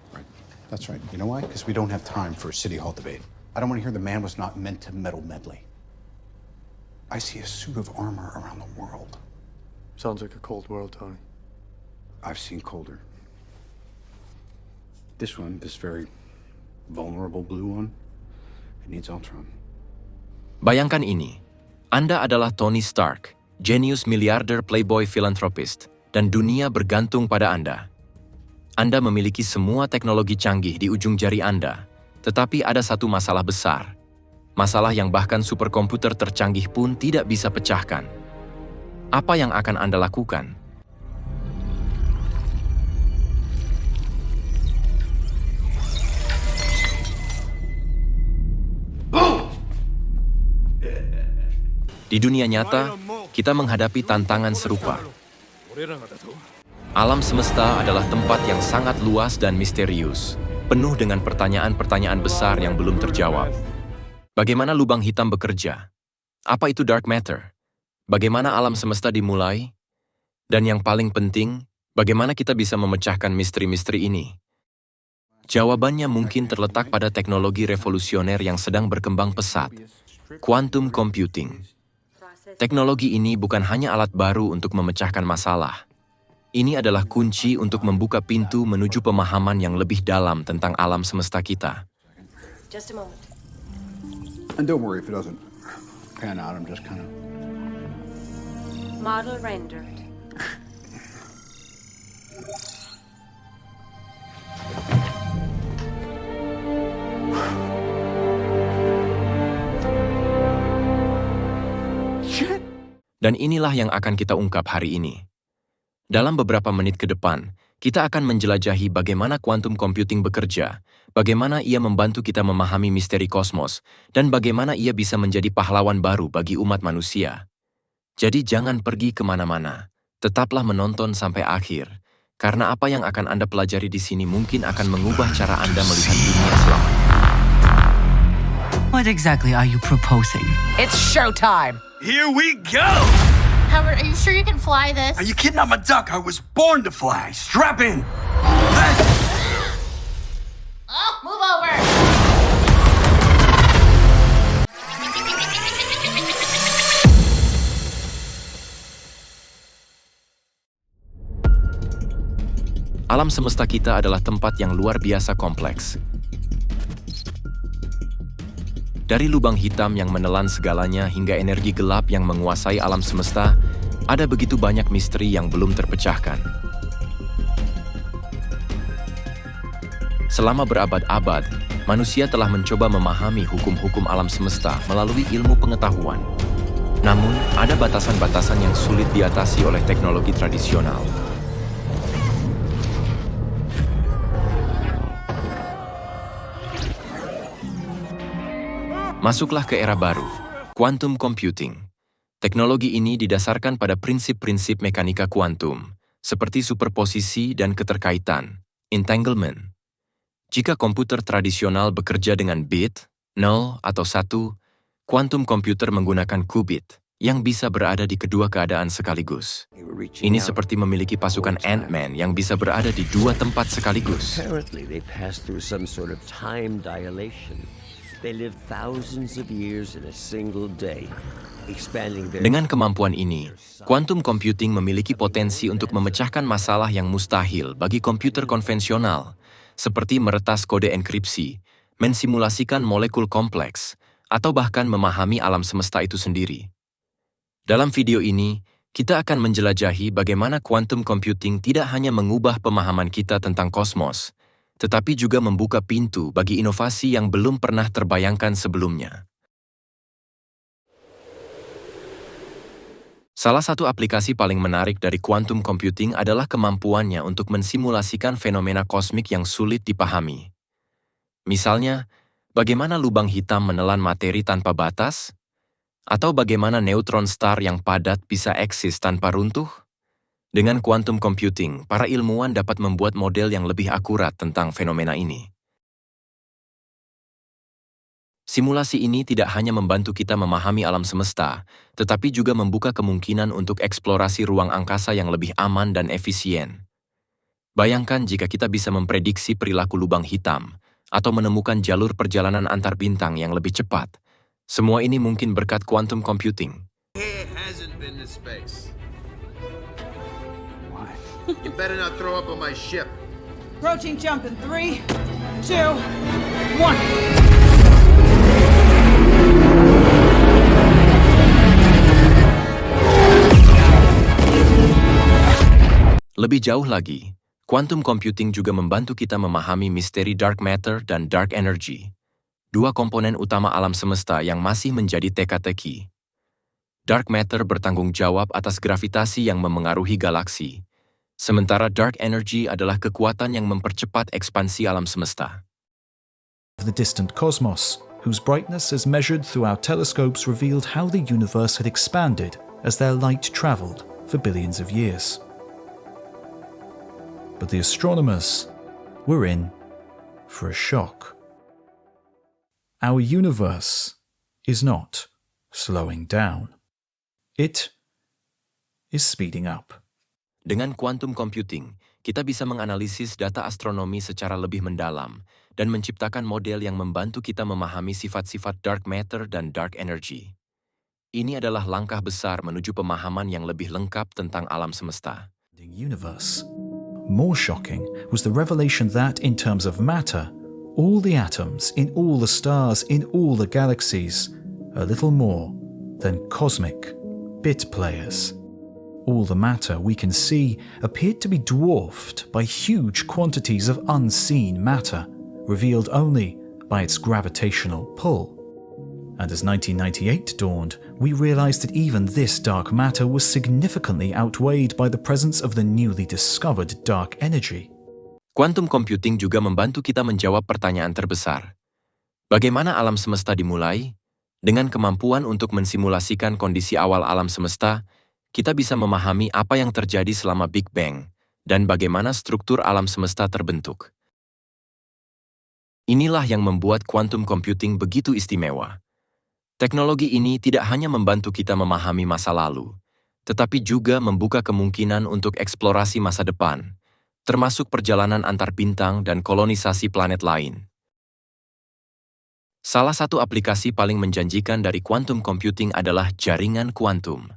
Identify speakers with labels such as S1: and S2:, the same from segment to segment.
S1: Right. That's right. You know why? Because we don't have time for a city hall debate. I don't want to hear the man was not meant to meddle medley. I see a suit of armor around the world.
S2: Sounds like a cold world, Tony.
S1: I've seen colder. This one, this very vulnerable blue one, it needs Ultron.
S3: Bayangkan ini, Anda adalah Tony Stark, jenius miliarder playboy philanthropist, dan dunia bergantung pada Anda. Anda memiliki semua teknologi canggih di ujung jari Anda, tetapi ada satu masalah besar. Masalah yang bahkan superkomputer tercanggih pun tidak bisa pecahkan. Apa yang akan Anda lakukan? Di dunia nyata, kita menghadapi tantangan serupa. Alam semesta adalah tempat yang sangat luas dan misterius, penuh dengan pertanyaan-pertanyaan besar yang belum terjawab. Bagaimana lubang hitam bekerja? Apa itu dark matter? Bagaimana alam semesta dimulai? Dan yang paling penting, bagaimana kita bisa memecahkan misteri-misteri ini? Jawabannya mungkin terletak pada teknologi revolusioner yang sedang berkembang pesat, quantum computing. Teknologi ini bukan hanya alat baru untuk memecahkan masalah. Ini adalah kunci untuk membuka pintu menuju pemahaman yang lebih dalam tentang alam semesta kita.
S4: Just a moment.
S1: And don't worry if it doesn't pan out, I'm just kind of...
S4: Model rendered.
S3: Dan inilah yang akan kita ungkap hari ini. Dalam beberapa menit ke depan, kita akan menjelajahi bagaimana quantum computing bekerja, bagaimana ia membantu kita memahami misteri kosmos, dan bagaimana ia bisa menjadi pahlawan baru bagi umat manusia. Jadi jangan pergi kemana-mana, tetaplah menonton sampai akhir, karena apa yang akan Anda pelajari di sini mungkin akan mengubah cara Anda melihat dunia selamanya.
S5: What exactly are you proposing?
S6: It's showtime!
S7: Here we go!
S8: Howard, are you sure you can fly this?
S7: Are you kidding? I'm a duck. I was born to fly. Strap in.
S8: Oh, move over!
S3: Alam semesta kita adalah tempat yang luar biasa kompleks. Dari lubang hitam yang menelan segalanya hingga energi gelap yang menguasai alam semesta, ada begitu banyak misteri yang belum terpecahkan. Selama berabad-abad, manusia telah mencoba memahami hukum-hukum alam semesta melalui ilmu pengetahuan. Namun, ada batasan-batasan yang sulit diatasi oleh teknologi tradisional. Masuklah ke era baru, quantum computing. Teknologi ini didasarkan pada prinsip-prinsip mekanika kuantum, seperti superposisi dan keterkaitan, entanglement. Jika komputer tradisional bekerja dengan bit, 0 atau 1, quantum computer menggunakan qubit, yang bisa berada di kedua keadaan sekaligus. Ini seperti memiliki pasukan Ant-Man yang bisa berada di dua tempat sekaligus.
S9: Apparently they passed through some sort of time dilation. They live thousands of years in a single day, expanding their...
S3: Dengan kemampuan ini, quantum computing memiliki potensi untuk memecahkan masalah yang mustahil bagi komputer konvensional, seperti meretas kode enkripsi, mensimulasikan molekul kompleks, atau bahkan memahami alam semesta itu sendiri. Dalam video ini, kita akan menjelajahi bagaimana quantum computing tidak hanya mengubah pemahaman kita tentang kosmos, tetapi juga membuka pintu bagi inovasi yang belum pernah terbayangkan sebelumnya. Salah satu aplikasi paling menarik dari quantum computing adalah kemampuannya untuk mensimulasikan fenomena kosmik yang sulit dipahami. Misalnya, bagaimana lubang hitam menelan materi tanpa batas? Atau bagaimana neutron star yang padat bisa eksis tanpa runtuh? Dengan quantum computing, para ilmuwan dapat membuat model yang lebih akurat tentang fenomena ini. Simulasi ini tidak hanya membantu kita memahami alam semesta, tetapi juga membuka kemungkinan untuk eksplorasi ruang angkasa yang lebih aman dan efisien. Bayangkan jika kita bisa memprediksi perilaku lubang hitam, atau menemukan jalur perjalanan antar bintang yang lebih cepat. Semua ini mungkin berkat quantum computing.
S4: It hasn't been to space.
S1: Why?
S4: You better not throw up on my ship.
S6: Approaching jump in 3, 2, 1.
S3: Lebih jauh lagi, quantum computing juga membantu kita memahami misteri dark matter dan dark energy, dua komponen utama alam semesta yang masih menjadi teka-teki. Dark matter bertanggung jawab atas gravitasi yang memengaruhi galaksi, sementara dark energy adalah kekuatan yang mempercepat ekspansi alam semesta.
S10: The distant cosmos, whose brightness as measured through our telescopes revealed how the universe had expanded as their light traveled for billions of years. But the astronomers were in for a shock. Our universe is not slowing down. It is speeding up.
S3: Dengan quantum computing, kita bisa menganalisis data astronomi secara lebih mendalam dan menciptakan model yang membantu kita memahami sifat-sifat dark matter dan dark energy. Ini adalah langkah besar menuju pemahaman yang lebih lengkap tentang alam semesta.
S10: The universe. More shocking was the revelation that, in terms of matter, all the atoms in all the stars in all the galaxies are little more than cosmic bit players. All the matter we can see appeared to be dwarfed by huge quantities of unseen matter, revealed only by its gravitational pull. And as 1998 dawned, we realized that even this dark matter was significantly outweighed by the presence of the newly discovered dark energy.
S3: Quantum computing juga membantu kita menjawab pertanyaan terbesar. Bagaimana alam semesta dimulai? Dengan kemampuan untuk mensimulasikan kondisi awal alam semesta, kita bisa memahami apa yang terjadi selama Big Bang dan bagaimana struktur alam semesta terbentuk. Inilah yang membuat quantum computing begitu istimewa. Teknologi ini tidak hanya membantu kita memahami masa lalu, tetapi juga membuka kemungkinan untuk eksplorasi masa depan, termasuk perjalanan antar bintang dan kolonisasi planet lain. Salah satu aplikasi paling menjanjikan dari quantum computing adalah jaringan kuantum.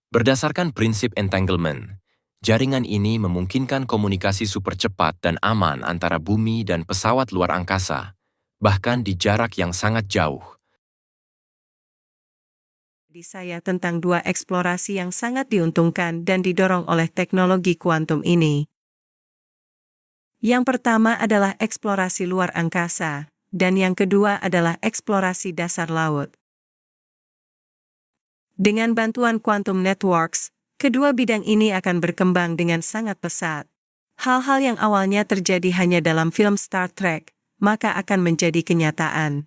S3: Berdasarkan prinsip entanglement, jaringan ini memungkinkan komunikasi super cepat dan aman antara bumi dan pesawat luar angkasa, bahkan di jarak yang sangat jauh.
S11: Di saya tentang dua eksplorasi yang sangat diuntungkan dan didorong oleh teknologi kuantum ini. Yang pertama adalah eksplorasi luar angkasa, dan yang kedua adalah eksplorasi dasar laut. Dengan bantuan quantum networks, kedua bidang ini akan berkembang dengan sangat pesat. Hal-hal yang awalnya terjadi hanya dalam film Star Trek, maka akan menjadi kenyataan.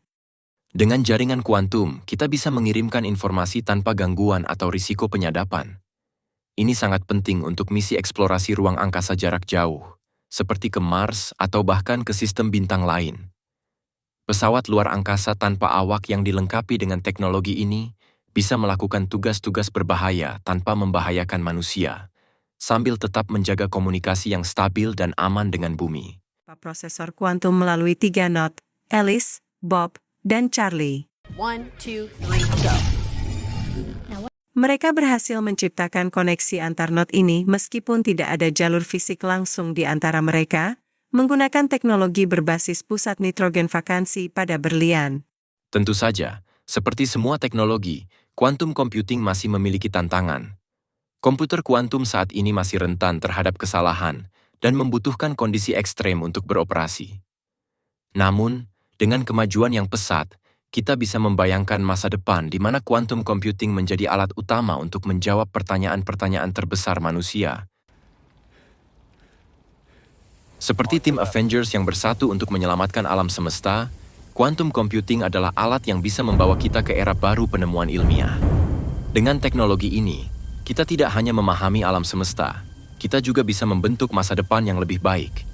S3: Dengan jaringan kuantum, kita bisa mengirimkan informasi tanpa gangguan atau risiko penyadapan. Ini sangat penting untuk misi eksplorasi ruang angkasa jarak jauh, seperti ke Mars atau bahkan ke sistem bintang lain. Pesawat luar angkasa tanpa awak yang dilengkapi dengan teknologi ini bisa melakukan tugas-tugas berbahaya tanpa membahayakan manusia, sambil tetap menjaga komunikasi yang stabil dan aman dengan bumi.
S11: Prosesor kuantum melalui 3 not, Alice, Bob, dan Charlie.
S8: 1, 2, 3, go.
S11: Mereka berhasil menciptakan koneksi antar not ini meskipun tidak ada jalur fisik langsung di antara mereka, menggunakan teknologi berbasis pusat nitrogen vakansi pada berlian.
S3: Tentu saja, seperti semua teknologi, quantum computing masih memiliki tantangan. Komputer kuantum saat ini masih rentan terhadap kesalahan dan membutuhkan kondisi ekstrem untuk beroperasi. Namun, dengan kemajuan yang pesat, kita bisa membayangkan masa depan di mana quantum computing menjadi alat utama untuk menjawab pertanyaan-pertanyaan terbesar manusia. Seperti tim Avengers yang bersatu untuk menyelamatkan alam semesta, quantum computing adalah alat yang bisa membawa kita ke era baru penemuan ilmiah. Dengan teknologi ini, kita tidak hanya memahami alam semesta, kita juga bisa membentuk masa depan yang lebih baik.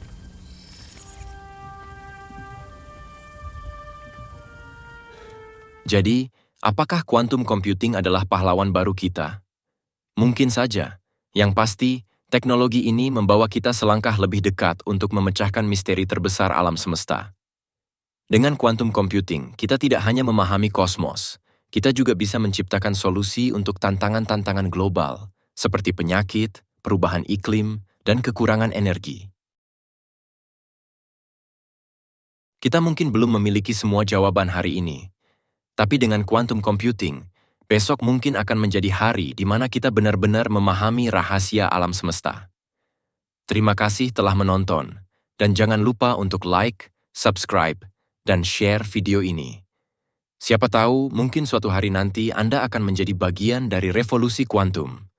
S3: Jadi, apakah quantum computing adalah pahlawan baru kita? Mungkin saja. Yang pasti, teknologi ini membawa kita selangkah lebih dekat untuk memecahkan misteri terbesar alam semesta. Dengan quantum computing, kita tidak hanya memahami kosmos, kita juga bisa menciptakan solusi untuk tantangan-tantangan global, seperti penyakit, perubahan iklim, dan kekurangan energi. Kita mungkin belum memiliki semua jawaban hari ini, tapi dengan quantum computing, besok mungkin akan menjadi hari di mana kita benar-benar memahami rahasia alam semesta. Terima kasih telah menonton, dan jangan lupa untuk like, subscribe, dan share video ini. Siapa tahu, mungkin suatu hari nanti Anda akan menjadi bagian dari revolusi kuantum.